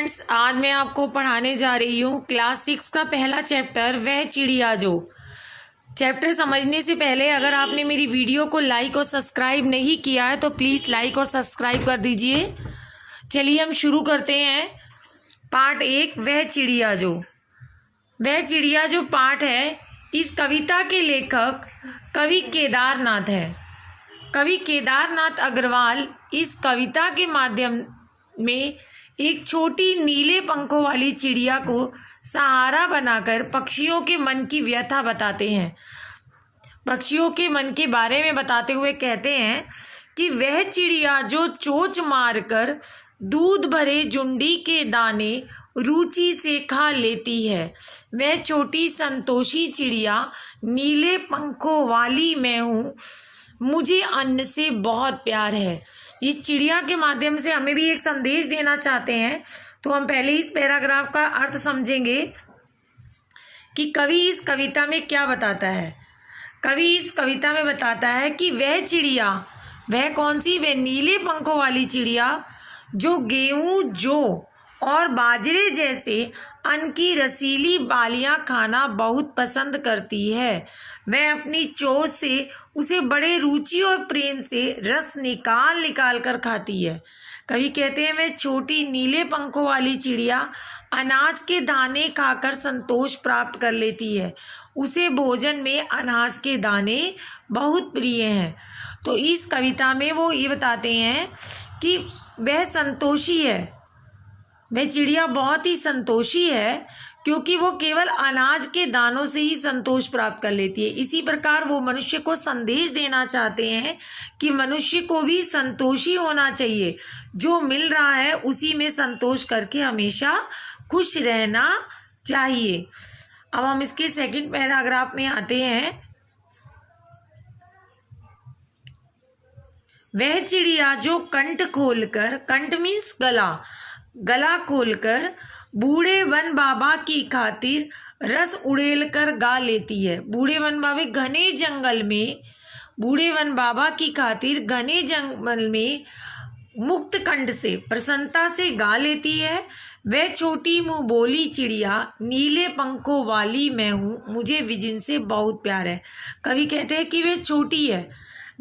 Friends, आज मैं आपको पढ़ाने जा रही हूँ क्लास 6 का पहला चैप्टर वह चिड़िया जो। चैप्टर समझने से पहले अगर आपने मेरी वीडियो को लाइक और सब्सक्राइब नहीं किया है तो प्लीज़ लाइक और सब्सक्राइब कर दीजिए। चलिए हम शुरू करते हैं। पार्ट 1 वह चिड़िया जो। वह चिड़िया जो पार्ट है, इस कविता के लेखक कवि केदारनाथ है। कवि केदारनाथ अग्रवाल इस कविता के माध्यम में एक छोटी नीले पंखों वाली चिड़िया को सहारा बनाकर पक्षियों के मन की व्यथा बताते हैं। पक्षियों के मन के बारे में बताते हुए कहते हैं कि वह चिड़िया जो चोंच मारकर दूध भरे जुंडी के दाने रुचि से खा लेती है, वह छोटी संतोषी चिड़िया नीले पंखों वाली मैं हूँ, मुझे अन्न से बहुत प्यार है। इस चिड़िया के माध्यम से हमें भी एक संदेश देना चाहते हैं। तो हम पहले इस पैराग्राफ का अर्थ समझेंगे कि कवि इस कविता में क्या बताता है। कवि इस कविता में बताता है कि वह चिड़िया, वह कौन सी, वह नीले पंखों वाली चिड़िया जो गेहूं, जौ और बाजरे जैसे अन्न की रसीली बालियां खाना बहुत पसंद करती है। वह अपनी चोंच से उसे बड़े रुचि और प्रेम से रस निकाल निकाल कर खाती है। कवि कहते हैं वह छोटी नीले पंखों वाली चिड़िया अनाज के दाने खाकर संतोष प्राप्त कर लेती है। उसे भोजन में अनाज के दाने बहुत प्रिय हैं। तो इस कविता में वो ये बताते हैं कि वह संतोषी है, वह चिड़िया बहुत ही संतोषी है क्योंकि वो केवल अनाज के दानों से ही संतोष प्राप्त कर लेती है। इसी प्रकार वो मनुष्य को संदेश देना चाहते हैं कि मनुष्य को भी संतोषी होना चाहिए, जो मिल रहा है उसी में संतोष करके हमेशा खुश रहना चाहिए। अब हम इसके सेकंड पैराग्राफ में आते हैं। वह चिड़िया जो कंठ खोलकर, कंठ मीन्स गला, गला खोलकर बूढ़े वन बाबा की खातिर रस उड़ेल कर गा लेती है। बूढ़े वन बाबा घने जंगल में, बूढ़े वन बाबा की खातिर घने जंगल में मुक्त कंठ से प्रसन्नता से गा लेती है। वह छोटी मुँह बोली चिड़िया नीले पंखों वाली मैं हूँ, मुझे विजिन से बहुत प्यार है। कवि कहते हैं कि वह छोटी है,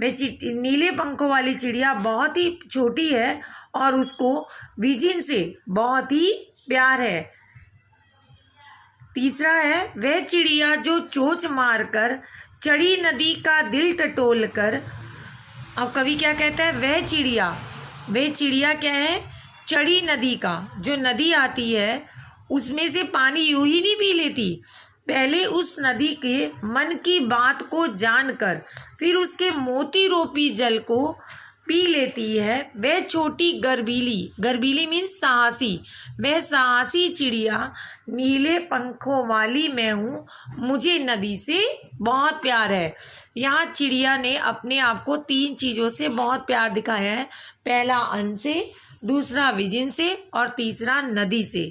वह नीले पंखों वाली चिड़िया बहुत ही छोटी है और उसको विजिन से बहुत ही प्यार है। तीसरा है वह चिड़िया जो चोंच मारकर चढ़ी नदी का दिल टटोल कर। अब कवि क्या कहता है, वह चिड़िया क्या है, चढ़ी नदी का, जो नदी आती है उसमें से पानी यूं ही नहीं पी लेती, पहले उस नदी के मन की बात को जानकर फिर उसके मोती रूपी जल को पी लेती है। वह छोटी गर्बीली, गर्बीली मीन्स साहसी, वह साहसी चिड़िया नीले पंखों वाली मैं हूँ, मुझे नदी से बहुत प्यार है। यहाँ चिड़िया ने अपने आप को 3 चीज़ों से बहुत प्यार दिखाया है। पहला अन्न से, दूसरा विजिन से और तीसरा नदी से।